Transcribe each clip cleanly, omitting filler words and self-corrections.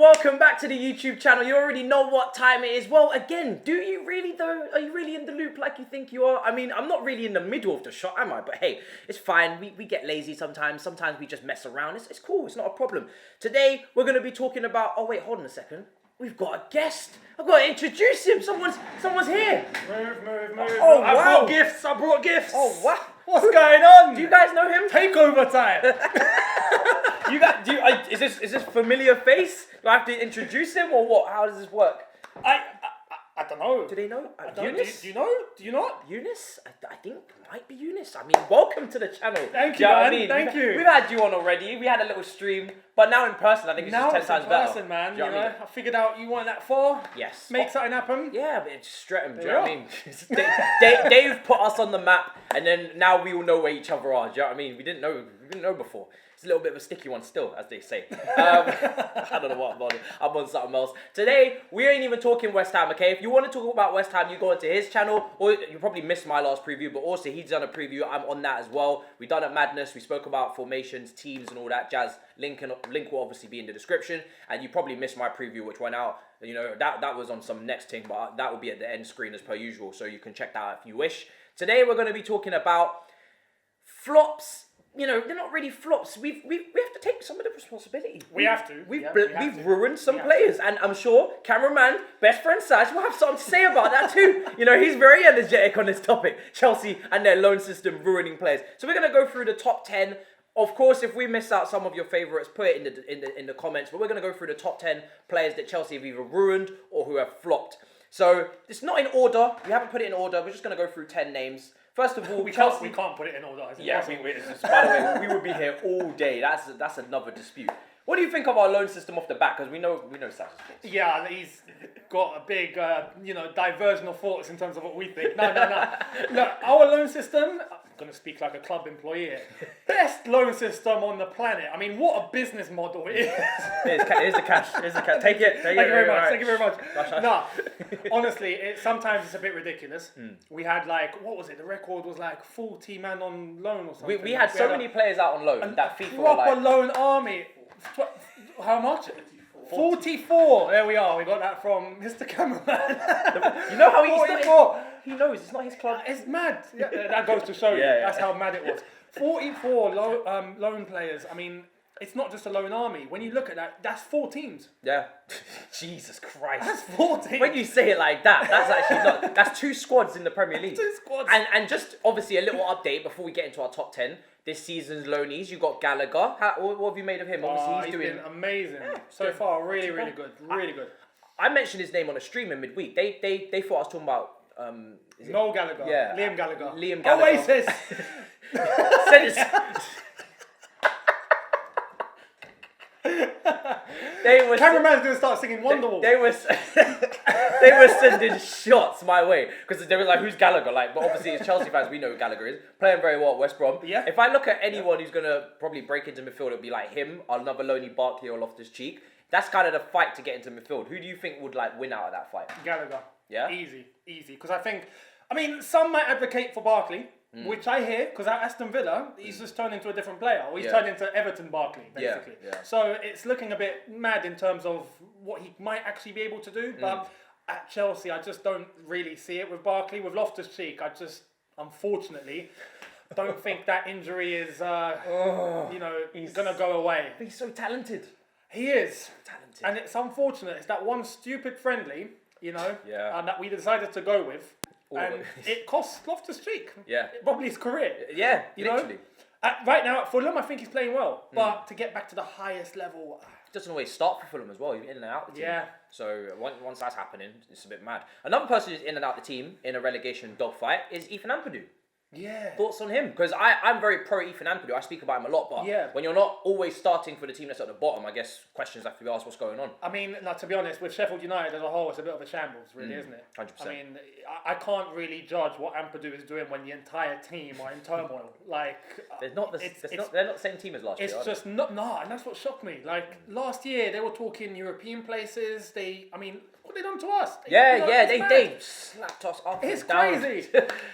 welcome back to the YouTube channel. You already know what time it is. Well, again, do you really though? Are you really in the loop like you think you are? I mean, I'm not really in the middle of the shot, am I? But hey, it's fine. We get lazy sometimes. Sometimes we just mess around. It's cool. It's not a problem. Today, we're going to be talking about... Oh, wait, hold on a second. We've got a guest. I've got to introduce him. Someone's here. Move. Oh, I wow. brought gifts. Oh, wow. What's going on? Do you guys know him? Takeover time. Is this familiar face? Do I have to introduce him or what? How does this work? I don't know. Do they know? Younes? Do you know? Do you not? Younes? I think it might be Younes. I mean, welcome to the channel. Thank Do you, know what man. I mean? Thank you. We've had you on already. We had a little stream, but now in person, I think it's Now just 10 times better. person, man. Do you know what I mean? I figured out you weren't that far. Yes. Make something happen. Yeah, but it's straight. Do you know what I mean? Dave put us on the map, and then now we all know where each other are. Do you know what I mean? We didn't know before. It's a little bit of a sticky one still, as they say. I don't know what I'm on. I'm on something else. Today, we ain't even talking West Ham, okay? If you want to talk about West Ham, you go onto his channel, or you probably missed my last preview, but also he's done a preview. I'm on that as well. We done at Madness. We spoke about formations, teams, and all that jazz. Link will obviously be in the description, and you probably missed my preview, which went out. You know, that was on some next thing, but that will be at the end screen as per usual, so you can check that out if you wish. Today, we're going to be talking about flops. You know, they're not really flops. We have to take some of the responsibility. We have to. We've ruined some players, and I'm sure cameraman, best friend Saj will have something to say about that too. You know, he's very energetic on this topic. Chelsea and their loan system ruining players. So we're gonna go through the top 10. Of course, if we miss out some of your favourites, put it in the comments. But we're gonna go through the top 10 players that Chelsea have either ruined or who have flopped. So it's not in order. We haven't put it in order. We're just gonna go through 10 names. First of all, we Chelsea... can't put it in order. Yeah, by the way, we would be here all day. That's another dispute. What do you think of our loan system off the bat? Because we know Sash's thoughts. Yeah, he's got a big, diversion of thoughts in terms of what we think. No. Look, our loan system, I'm going to speak like a club employee here, best loan system on the planet. I mean, what a business model it is. Here's the cash. Take it. Thank you very much. No, honestly, sometimes it's a bit ridiculous. We had what was it? The record was 40 man on loan or something. We had so many players out on loan that FIFA proper loan army. How much? 44. There we are. We got that from Mr. Cameraman. You know how 44. He knows it's not his club. It's mad. Yeah, that goes to show you. That's how mad it was. 44 loan players. I mean, it's not just a loan army. When you look at that, that's 4 teams. Yeah. Jesus Christ. That's 4 teams. When you say it like that, that's actually not. That's 2 squads in the Premier League. 2 squads. And just obviously a little update before we get into our top 10. This season's loanies, you got Gallagher. What have you made of him? Obviously, he's been amazing so far. Really good. Really good. I mentioned his name on a stream in midweek. They thought I was talking about Noel Gallagher. Yeah, Liam Gallagher. Oasis. Cameraman's gonna start singing Wonderwall. They were sending shots my way because they were like, "Who's Gallagher?" But obviously, as Chelsea fans, we know who Gallagher is. Playing very well at West Brom. Yeah. If I look at anyone who's gonna probably break into midfield, it'll be like him, another Loney Barkley or Loftus-Cheek. That's kind of the fight to get into midfield. Who do you think would win out of that fight? Gallagher. Yeah. Easy. Because I mean, some might advocate for Barkley. Which I hear, because at Aston Villa, he's just turned into a different player. Or he's turned into Everton Barkley, basically. Yeah. So it's looking a bit mad in terms of what he might actually be able to do. But at Chelsea, I just don't really see it with Barkley. With Loftus-Cheek, I just, unfortunately, don't think that injury is, he's going to go away. He's so talented. He is. Talented. And it's unfortunate. It's that one stupid friendly, that we decided to go with. And it costs Loftus-Cheek. Yeah. Probably his career. Yeah, literally. Right now at Fulham, I think he's playing well. But to get back to the highest level... He doesn't always start for Fulham as well. He's in and out the team. Yeah. So once that's happening, it's a bit mad. Another person who's in and out the team in a relegation dogfight is Ethan Ampadu. Yeah. Thoughts on him? Because I'm very pro Ethan Ampadu. I speak about him a lot, but when you're not always starting for the team that's at the bottom, I guess questions have to be asked what's going on. I mean, to be honest, with Sheffield United as a whole, it's a bit of a shambles, really, isn't it? 100%. I mean, I can't really judge what Ampadu is doing when the entire team are in turmoil. They're not the same team as last year. It's just not, and that's what shocked me. Last year, they were talking European places. what they done to us. They slapped us up It's and down. crazy.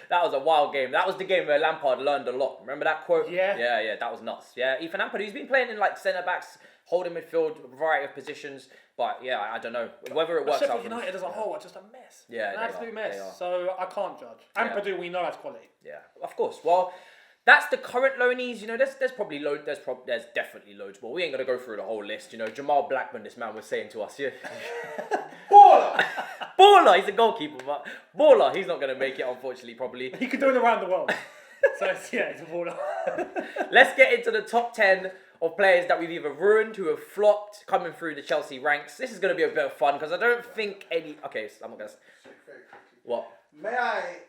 That was a wild game. That was the game where Lampard learned a lot. Remember that quote? Yeah. That was nuts. Yeah, Ethan Lampard, he's been playing in like centre backs, holding midfield, a variety of positions. But yeah, I don't know whether it works out. Sheffield United as a whole are just a mess. Yeah, an absolute mess. They are. So I can't judge. And Purdue, we know that's quality. Yeah, of course. Well, that's the current loanees. You know, there's probably there's definitely loads more. We ain't gonna go through the whole list. You know, Jamal Blackman, this man was saying to us, baller. He's a goalkeeper, but baller. He's not gonna make it, unfortunately. Probably. He could do it around the world. So it's a baller. Let's get into the top 10 of players that we've either ruined, who have flopped, coming through the Chelsea ranks. This is going to be a bit of fun because I don't think any... Okay, so I'm not going to... What? May I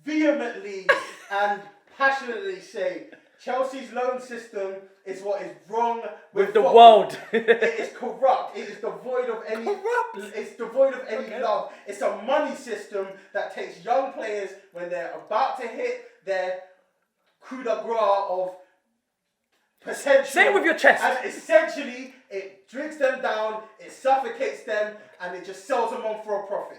vehemently and passionately say Chelsea's loan system is what is wrong with the football. world. It is corrupt. It is devoid of any... It's devoid of any love. It's a money system that takes young players when they're about to hit their coup de grace of potential. Say it with your chest. And essentially, it drinks them down, it suffocates them, and it just sells them on for a profit.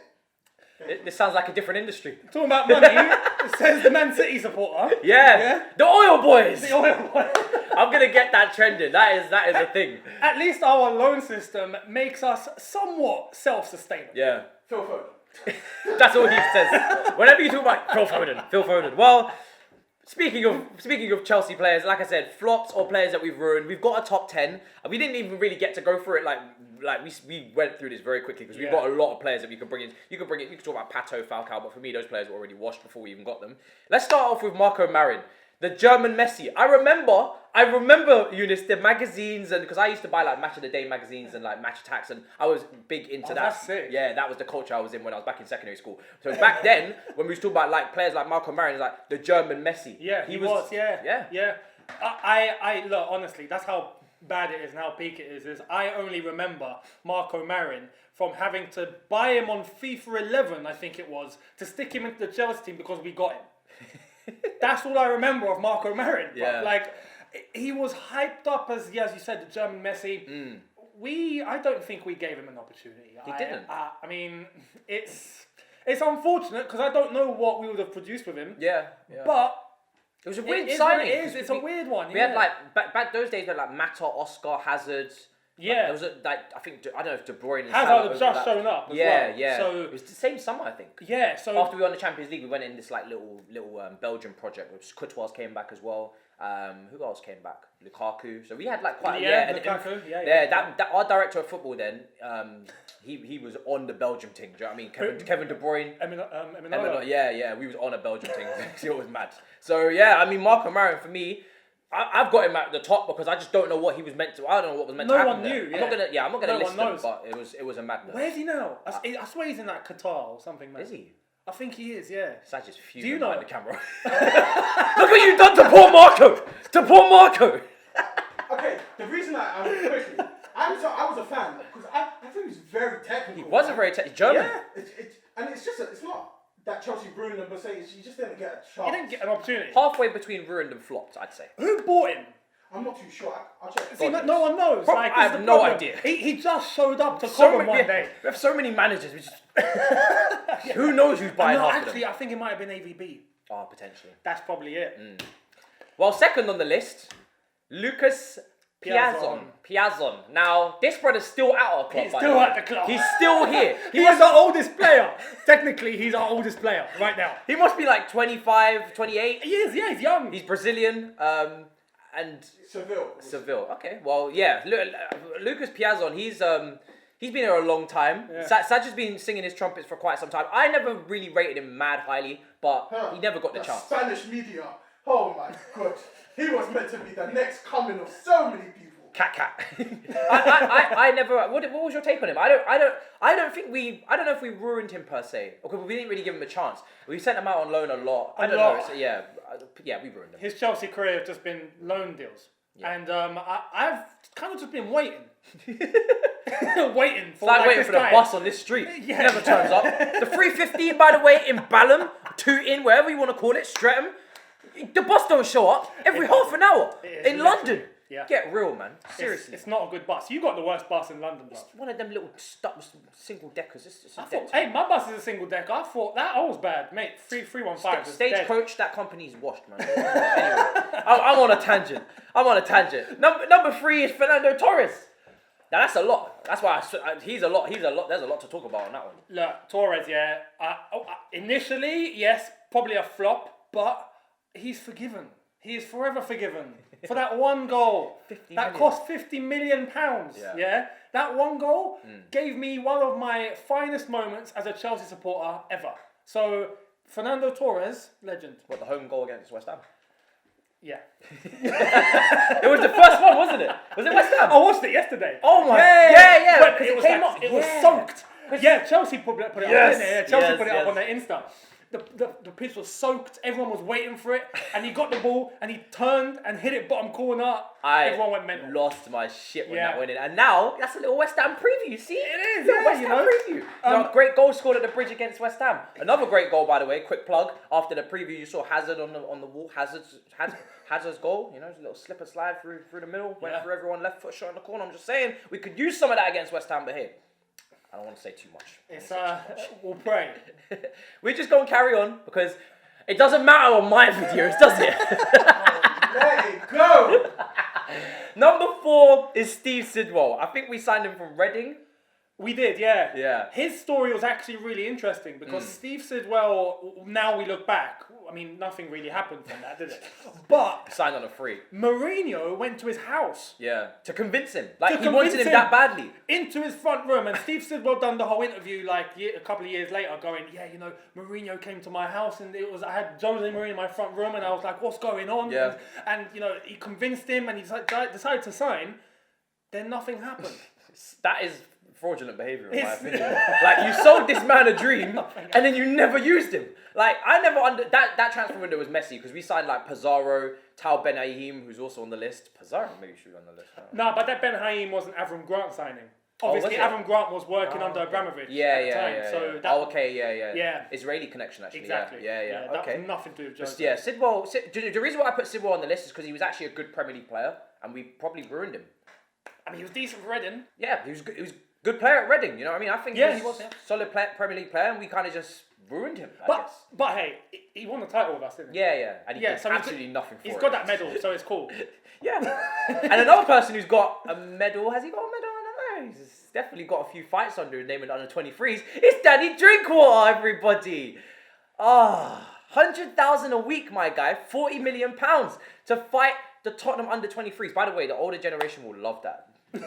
This sounds like a different industry. Talking about money, it says the Man City supporter. Yeah. The oil boys. The oil boys. I'm going to get that trending. That is a thing. At least our loan system makes us somewhat self-sustainable. Yeah. Phil Foden. That's all he says. Whenever you talk about Phil Foden. Well, speaking of Chelsea players, like I said, flops or players that we've ruined, we've got a top 10. And we didn't even really get to go through it like we went through this very quickly because we've got a lot of players that we can bring in. You can talk about Pato, Falcao, but for me, those players were already washed before we even got them. Let's start off with Marco Marin, the German Messi. I remember Younes, the magazines, and because I used to buy like Match of the Day magazines and like Match Attacks, and I was big into that. That's sick. Yeah, that was the culture I was in when I was back in secondary school. So back then, when we was talking about like players like Marco Marin, it's like the German Messi. Yeah, he was. Yeah. I look, honestly, that's how bad it is and how peak it is I only remember Marco Marin from having to buy him on FIFA 11, I think it was, to stick him into the Chelsea team because we got him. That's all I remember of Marco Marin. Yeah. But, like, he was hyped up as you said, the German Messi. I don't think we gave him an opportunity. He didn't. I mean, it's unfortunate because I don't know what we would have produced with him. Yeah. But it was a weird it signing. It's a weird one. We had like back those days. We had like Mata, Oscar, Hazard. Yeah. There was I don't know if De Bruyne. And Hazard had Salah just shown up. As yeah, well. yeah. So it was the same summer, I think. yeah. So After we won the Champions League, we went in this like little Belgian project. Which Courtois came back as well. Who else came back? Lukaku. So we had like quite Lukaku. That our director of football then. He was on the Belgium thing. Do you know what I mean? Kevin De Bruyne. Yeah. We was on a Belgium thing. It was mad. So yeah, I mean Marco Marin for me, I've got him at the top because I just don't know what he was meant to. I don't know what was meant to happen. No one knew. I'm not gonna list him, knows. but it was a madness. Where's he now? I swear he's in like Qatar or something. Man. Is he? I think he is. Yeah. Saj is fuming Do you know behind the camera. Look what you've done to poor Marco. Okay, the reason I'm quickly, I was a fan because I think he's very technical. He was a very German. Yeah, it's not that Chelsea ruined him, but he just didn't get a chance. He didn't get an opportunity. Halfway between ruined and flopped, I'd say. Who bought him? I'm not too sure. I'll check. See, no one knows. I have no idea. He just showed up to Cobham one day. We have so many managers. We just who knows who's buying half of them? I think it might have been AVB. Oh, potentially. That's probably it. Well, second on the list, Lucas Piazon. Now, this brother's still at our club. He's still at the club. He's still here. He's our oldest player. Technically, he's our oldest player right now. He must be like 25, 28. He is, yeah, he's young. He's Brazilian. And Seville. Okay. Well, yeah. Lucas Piazon. He's been here a long time. Yeah. Saj has been singing his trumpets for quite some time. I never really rated him mad highly, but he never got the chance. Spanish media. Oh my god. He was meant to be the next coming of so many people. Cat. I never. What was your take on him? I don't know if we ruined him per se. Okay, we didn't really give him a chance. We sent him out on loan a lot. I don't know. Yeah, we ruined him. His Chelsea career has just been loan deals, and I've kind of just been waiting. Waiting for waiting for the bus on this street. Yeah. Never turns up. The 315, by the way, in Balham, 2 in, wherever you want to call it, Streatham. The bus don't show up every half an hour in London. Yeah. Get real, man. Seriously. It's not a good bus. You got the worst bus in London, bro. One of them little single deckers. It's I thought, hey, my bus is a single decker. I thought that was bad, mate. 315. Stagecoach, that company's washed, man. Anyway, I'm on a tangent. Number 3 is Fernando Torres. Now that's a lot. That's why he's a lot. There's a lot to talk about on that one. Look, Torres, yeah. Initially, yes, probably a flop, but he's forgiven. He is forever forgiven for that one goal. Cost £50 million. Yeah. That one goal gave me one of my finest moments as a Chelsea supporter ever. So, Fernando Torres, legend. What, the home goal against West Ham? Yeah. It was the first one, wasn't it? Was it West Ham? I watched it yesterday. Oh my. Yeah. But It was soaked. Yeah, Chelsea put it up, didn't they? Yeah, Chelsea put it up on their Insta. The pitch was soaked. Everyone was waiting for it, and he got the ball and he turned and hit it bottom corner. Everyone went mental. Lost my shit when that went in, and now that's a little West Ham preview. See, it is. West Ham preview. Great goal scored at the bridge against West Ham. Another great goal, by the way. Quick plug. After the preview, you saw Hazard on the wall. Hazard's goal. You know, a little slip and slide through the middle. Went through everyone. Left foot shot in the corner. I'm just saying we could use some of that against West Ham, but hey. I don't want to say too much. We'll pray. We're just going to carry on because it doesn't matter on my videos, does it? Let it go. Number 4 is Steve Sidwell. I think we signed him from Reading. We did, yeah. Yeah. His story was actually really interesting because Steve Sidwell, now we look back, I mean, nothing really happened from that, did it? But signed on a free. Mourinho went to his house. Yeah. To convince him. He wanted him that badly. Into his front room. And Steve Sidwell done the whole interview a couple of years later going, Mourinho came to my house and I had Jose Mourinho in my front room and I was like, what's going on? Yeah. And he convinced him and he decided to sign. Then nothing happened. That is fraudulent behaviour in my opinion. You sold this man a dream and then you never used him. I never that transfer window was messy because we signed Pizarro, Tal Ben Haim, who's also on the list. Pizarro maybe should be on the list. No, but that Ben Haim wasn't Avram Grant signing. Obviously, Avram Grant was working under Abramovich at the time. Yeah. Israeli connection actually. Exactly. Yeah. That was nothing to do with Jose. Yeah, Sidwell. The reason why I put Sidwell on the list is because he was actually a good Premier League player and we probably ruined him. I mean, he was decent for Reading. Yeah, he was good. He was good player at Reading, you know what I mean? I think he was a solid Premier League player and we kind of just ruined him, I guess. But hey, he won the title with us, didn't he? Yeah. And he did absolutely nothing for it. He's got that medal, so it's cool. Yeah. And another person who's got a medal, has he got a medal? I don't know. He's definitely got a few fights under his name in under 23s. It's Danny Drinkwater, everybody. 100,000 a week, my guy. £40 million to fight the Tottenham under 23s. By the way, the older generation will love that. The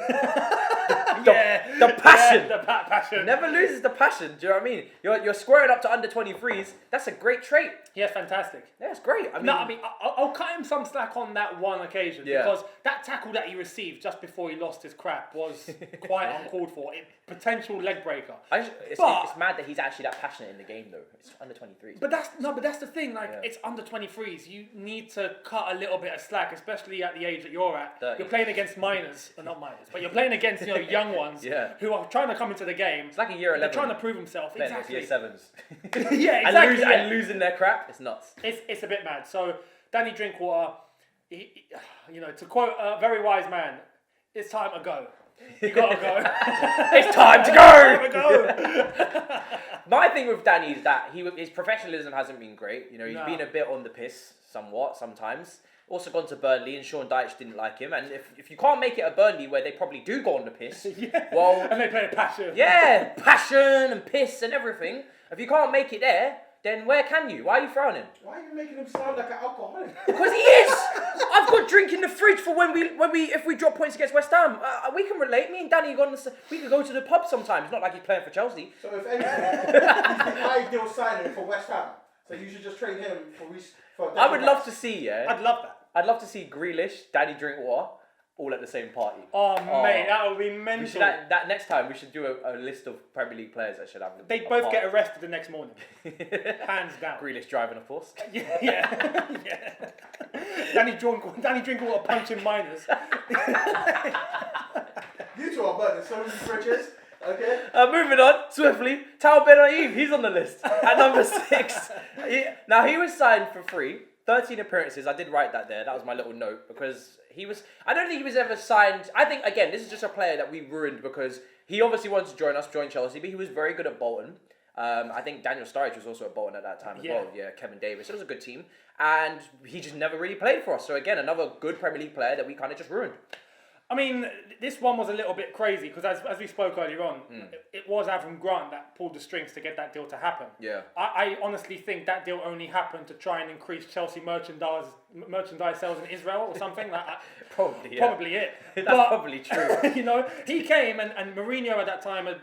passion. The passion. Never loses the passion. Do you know what I mean? You're squaring up to under 23s. That's a great trait. Yeah, fantastic. Yeah, it's great. I'll cut him some slack on that one occasion because that tackle that he received just before he lost his crap was quite uncalled for. Potential leg breaker. It's mad that he's actually that passionate in the game though. It's under 23s. But that's the thing. It's under 23s. You need to cut a little bit of slack, especially at the age that you're at. 30. You're playing against minors, not minors, but you're playing against young ones who are trying to come into the game. It's like a year 11. They're trying to prove themselves. Exactly. Year 7s. Yeah, exactly. And losing their crap. It's nuts. It's a bit mad. So Danny Drinkwater, to quote a very wise man, it's time to go. You gotta go. It's time to go. My thing with Danny is that his professionalism hasn't been great. He's been a bit on the piss sometimes. Also gone to Burnley and Sean Dyche didn't like him. And if you can't make it at Burnley where they probably do go on the piss, and they play passion. Yeah, passion and piss and everything. If you can't make it there, then where can you? Why are you throwing him? Why are you making him sound like an alcoholic? Because he is. I've got drink in the fridge for if we drop points against West Ham. We can relate. Me and Danny we could go to the pub sometimes. It's not like he's playing for Chelsea. So if anything, he's the ideal signing for West Ham. So you should just trade him for Reece. I would love to see. I'd love that. I'd love to see Grealish, Danny Drinkwater, all at the same party. Oh mate, that would be mental. We should, that next time we should do a list of Premier League players that should have. They both get arrested the next morning. Hands down. Grealish driving, of course. Yeah. Danny Drinkwater punching minors. You two are burning so many bridges. Okay. Moving on swiftly, Tal Ben Haim, he's on the list at number 6. He was signed for free 13 appearances. I did write that there. That was my little note because I don't think he was ever signed. I think, again, this is just a player that we ruined because he obviously wanted to join Chelsea, but he was very good at Bolton. I think Daniel Sturridge was also at Bolton at that time as well. Yeah, Kevin Davis. It was a good team. And he just never really played for us. So again, another good Premier League player that we kind of just ruined. I mean, this one was a little bit crazy because as we spoke earlier on, it was Avram Grant that pulled the strings to get that deal to happen. Yeah. I honestly think that deal only happened to try and increase Chelsea merchandise sales in Israel or something. Probably it. That's probably true. He came and Mourinho at that time was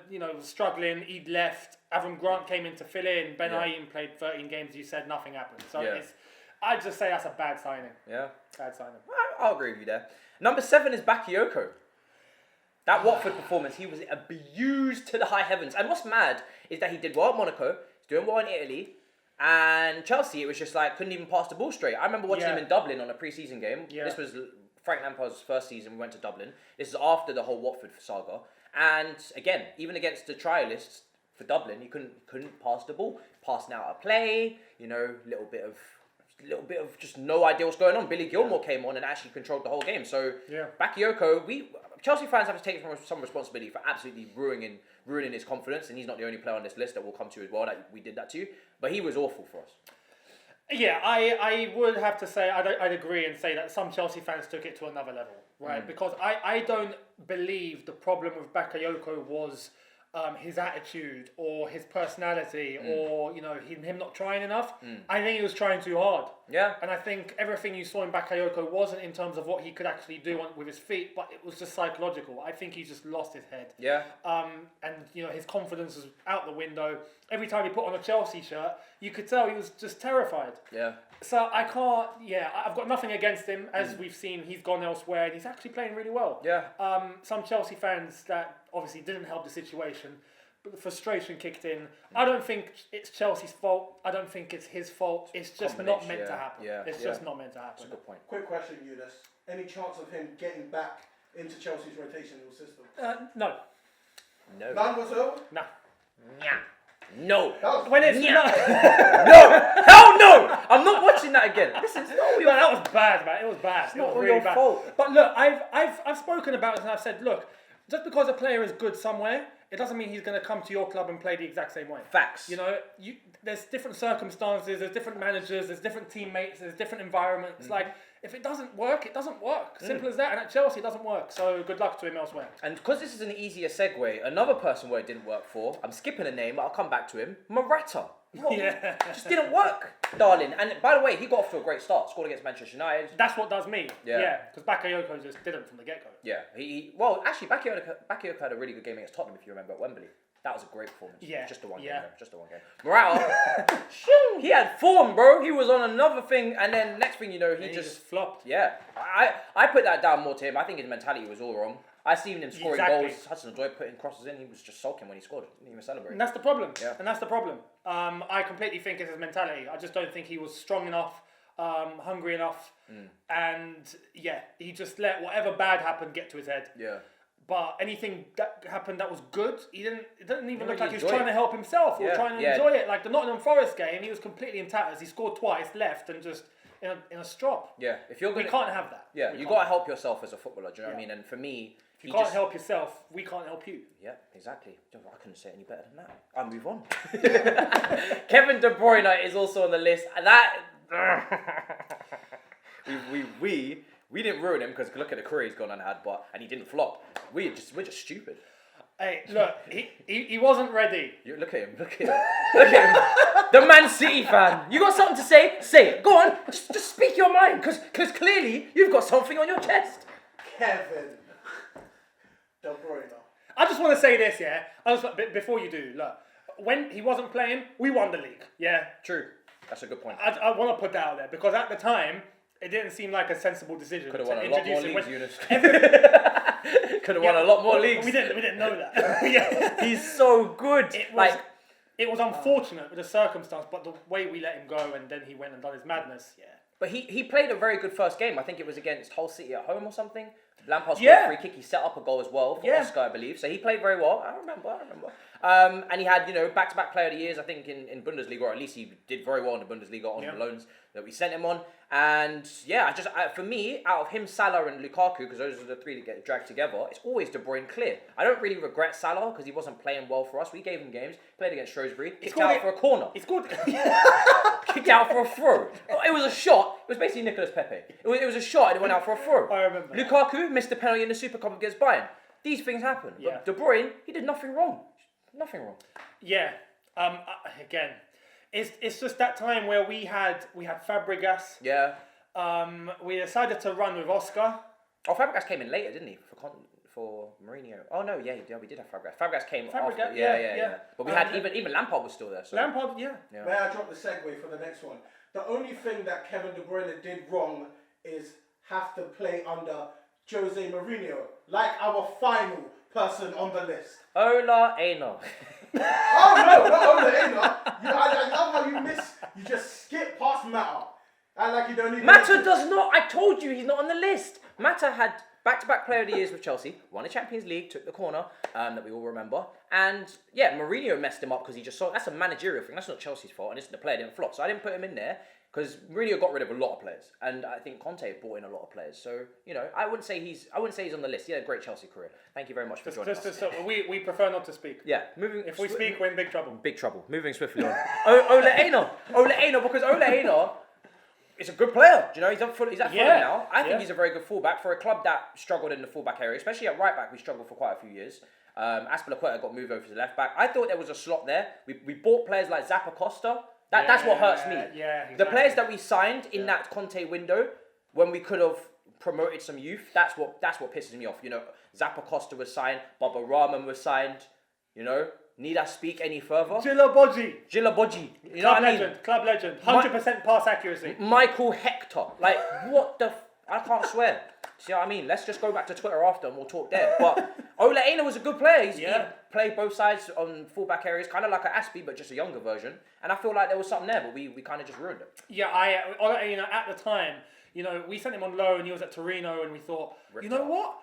struggling. He'd left. Avram Grant came in to fill in. Ben Ayin played 13 games. You said nothing happened. So I'd just say that's a bad signing. Yeah. Bad signing. I'll agree with you there. Number 7 is Bakayoko. That Watford performance, he was abused to the high heavens. And what's mad is that he did well at Monaco, he's doing well in Italy, and Chelsea, it was just like, couldn't even pass the ball straight. I remember watching him in Dublin on a pre-season game. Yeah. This was Frank Lampard's first season, we went to Dublin. This is after the whole Watford saga. And again, even against the trialists for Dublin, he couldn't pass the ball. Passing out a play, little bit of just no idea what's going on. Billy Gilmore came on and actually controlled the whole game. So Bakayoko, Chelsea fans have to take some responsibility for absolutely ruining his confidence, and he's not the only player on this list that we'll come to as well that we did that to. But he was awful for us. Yeah, I would have to say I'd agree and say that some Chelsea fans took it to another level, right? Because I don't believe the problem with Bakayoko was his attitude or his personality or him not trying enough. I think he was trying too hard. Yeah. And I think everything you saw in Bakayoko wasn't in terms of what he could actually do with his feet, but it was just psychological. I think he just lost his head. Yeah. And his confidence was out the window. Every time he put on a Chelsea shirt, you could tell he was just terrified. Yeah. So I can't. Yeah, I've got nothing against him. As we've seen, he's gone elsewhere and he's actually playing really well. Yeah. Some Chelsea fans that obviously didn't help the situation, but the frustration kicked in. I don't think it's Chelsea's fault. I don't think it's his fault. It's just not meant to happen. Yeah. It's just not meant to happen. That's a good point. Quick question, Younes. Any chance of him getting back into Chelsea's rotational system? No. None whatsoever? Nah. No. When it's no. Hell no. I'm not watching that again. That was bad, man. It was bad. It's not really bad. Fault. But look, I've spoken about it and I've said, look, just because a player is good somewhere, it doesn't mean he's going to come to your club and play the exact same way. Facts. There's different circumstances, there's different managers, there's different teammates, there's different environments. Like, if it doesn't work, it doesn't work. Simple as that. And at Chelsea, it doesn't work. So good luck to him elsewhere. And because this is an easier segue, another person where it didn't work for, I'm skipping a name, but I'll come back to him, Morata. Just didn't work, darling. And by the way, he got off to a great start. Scored against Manchester United. That's what does me. Yeah. Because Bakayoko just didn't from the get-go. Yeah. Bakayoko had a really good game against Tottenham, if you remember, at Wembley. That was a great performance. Yeah. Just the one game. Just the one game. Morata, he had form, bro. He was on another thing, and then next thing you know, he just flopped. Yeah. I put that down more to him. I think his mentality was all wrong. I seen him scoring goals. Hudson-Odoi putting crosses in. He was just sulking when he scored. He didn't even celebrate. And that's the problem. Yeah. And that's the problem. I completely think it's his mentality. I just don't think he was strong enough, hungry enough, and he just let whatever bad happened get to his head. Yeah. But anything that happened that was good, it didn't even look like he was trying to help himself or trying to enjoy it. Like the Nottingham Forest game, he was completely in tatters. He scored twice, left, and just in a strop. Yeah, we can't have that. Yeah, you got to help yourself as a footballer. Do you know what I mean? And for me, if you can't help yourself, we can't help you. Yeah, exactly. I couldn't say it any better than that. I'll move on. Kevin De Bruyne is also on the list. We didn't ruin him because look at the career he's gone and had, and he didn't flop. We're just stupid. Hey, look, he wasn't ready. Look at him. The Man City fan. You got something to say? Say it. Go on. Just speak your mind, because clearly you've got something on your chest. Kevin De Bruyne. I just want to say this, before you do, look, when he wasn't playing, we won the league. Yeah, true. That's a good point. I want to put that out there because at the time, it didn't seem like a sensible decision. Could have won a lot more leagues, Younes. Could have won a lot more leagues. We didn't know that. He's so good. It was unfortunate with the circumstance, but the way we let him go and then he went and done his madness, But he played a very good first game. I think it was against Hull City at home or something. Lampard scored a free kick. He set up a goal as well for Oscar, I believe. So he played very well. I remember. And he had, back-to-back player of the years, I think, in Bundesliga, or at least he did very well in the Bundesliga on the loans. that we sent him on. And yeah, for me, out of him, Salah and Lukaku, because those are the three that get dragged together, it's always De Bruyne clear. I don't really regret Salah because he wasn't playing well for us. We gave him games, played against Shrewsbury, kicked out for a corner. He scored. Kicked out for a throw. It was a shot. It was basically Nicolas Pepe. It was a shot and it went out for a throw. I remember. Lukaku missed the penalty in the Super Cup against Bayern. These things happen. Yeah. But De Bruyne, he did nothing wrong. Nothing wrong. Yeah. Again, it's just that time where we had Fabregas. Yeah. We decided to run with Oscar. Oh, Fabregas came in later, didn't he? For Mourinho. Oh no, yeah, we did have Fabregas. Fabregas came after. Yeah. But we had even Lampard was still there. So. Lampard, yeah. May I drop the segue for the next one? The only thing that Kevin De Bruyne did wrong is have to play under Jose Mourinho, like our final person on the list. Ola Aina. Oh no, not Ola Aina. I love how you just skip past Mata. I like you don't even. Mata does not. I told you he's not on the list. Mata had back-to-back Player of the Years with Chelsea, won a Champions League, took the corner that we all remember, and yeah, Mourinho messed him up because he just saw that's a managerial thing. That's not Chelsea's fault, and it's the player didn't flop. So I didn't put him in there because Mourinho got rid of a lot of players, and I think Conte brought in a lot of players. So I wouldn't say he's on the list. He had a great Chelsea career. Thank you very much for joining us. We prefer not to speak. Yeah, If we speak, we're in big trouble. Big trouble. Moving swiftly on. Ola Aina, because Ola Aina. It's a good player. Do you know, he's at Fulham now. I think he's a very good fullback for a club that struggled in the fullback area, especially at right back. We struggled for quite a few years. Aspilicueta got moved over to left back. I thought there was a slot there. We bought players like Zappacosta. That's what hurts me. Yeah, exactly. The players that we signed in that Conte window, when we could have promoted some youth, that's what pisses me off. Zappacosta was signed. Baba Rahman was signed. Need I speak any further? Gilaboji. You know what I mean? Club legend. 100% pass accuracy. Michael Hector. Like, what the... I can't swear. See what I mean? Let's just go back to Twitter after and we'll talk there. But Ola Aina was a good player. He played both sides on fullback areas, kind of like an Aspie, but just a younger version. And I feel like there was something there, but we kind of just ruined it. Yeah, Ola Aina at the time, we sent him on loan and he was at Torino and we thought, you know what?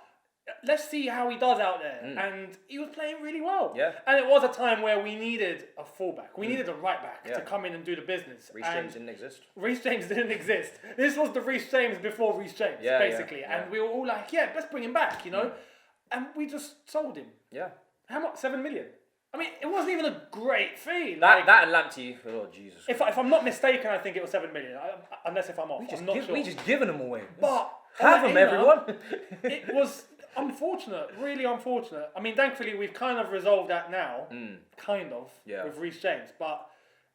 Let's see how he does out there. And he was playing really well. Yeah. And it was a time where we needed a fullback. We needed a right back to come in and do the business. Reece James didn't exist. Reece James didn't exist. This was the Reece James before Reece James, basically. Yeah. And we were all like, let's bring him back, And we just sold him. Yeah. How much? 7 million? I mean, it wasn't even a great fee. That and Lamptey, oh Jesus. If I'm not mistaken, I think it was 7 million. Unless if I'm off, I'm not sure. We just giving them away. But have them, everyone. It was unfortunate, really unfortunate. I mean, thankfully we've kind of resolved that now, with Reece James. But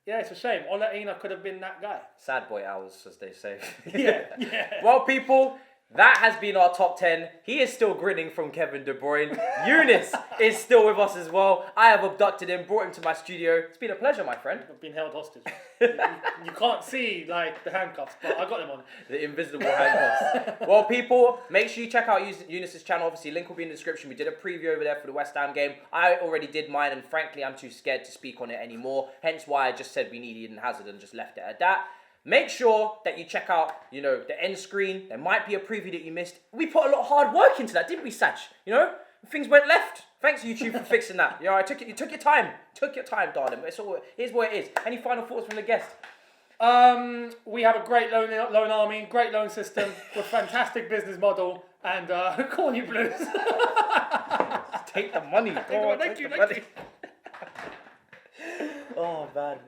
yeah, it's a shame. Ola Aina could have been that guy. Sad boy hours, as they say. Yeah. Well, people. That has been our top 10. He is still grinning from Kevin De Bruyne. Younes is still with us as well. I have abducted him, brought him to my studio. It's been a pleasure, my friend. I've been held hostage. you can't see the handcuffs, but I got them on. The invisible handcuffs. Well, people, make sure you check out Younes' channel. Obviously, link will be in the description. We did a preview over there for the West Ham game. I already did mine, and frankly, I'm too scared to speak on it anymore. Hence why I just said we need Eden Hazard and just left it at that. Make sure that you check out, the end screen. There might be a preview that you missed. We put a lot of hard work into that, didn't we, Satch? Things went left. Thanks, YouTube, for fixing that. You took your time. Darling. Here's what it is. Any final thoughts from the guest? We have a great loan army, great loan system, with fantastic business model, and corny blues. Take the money. Thank you. Oh, man.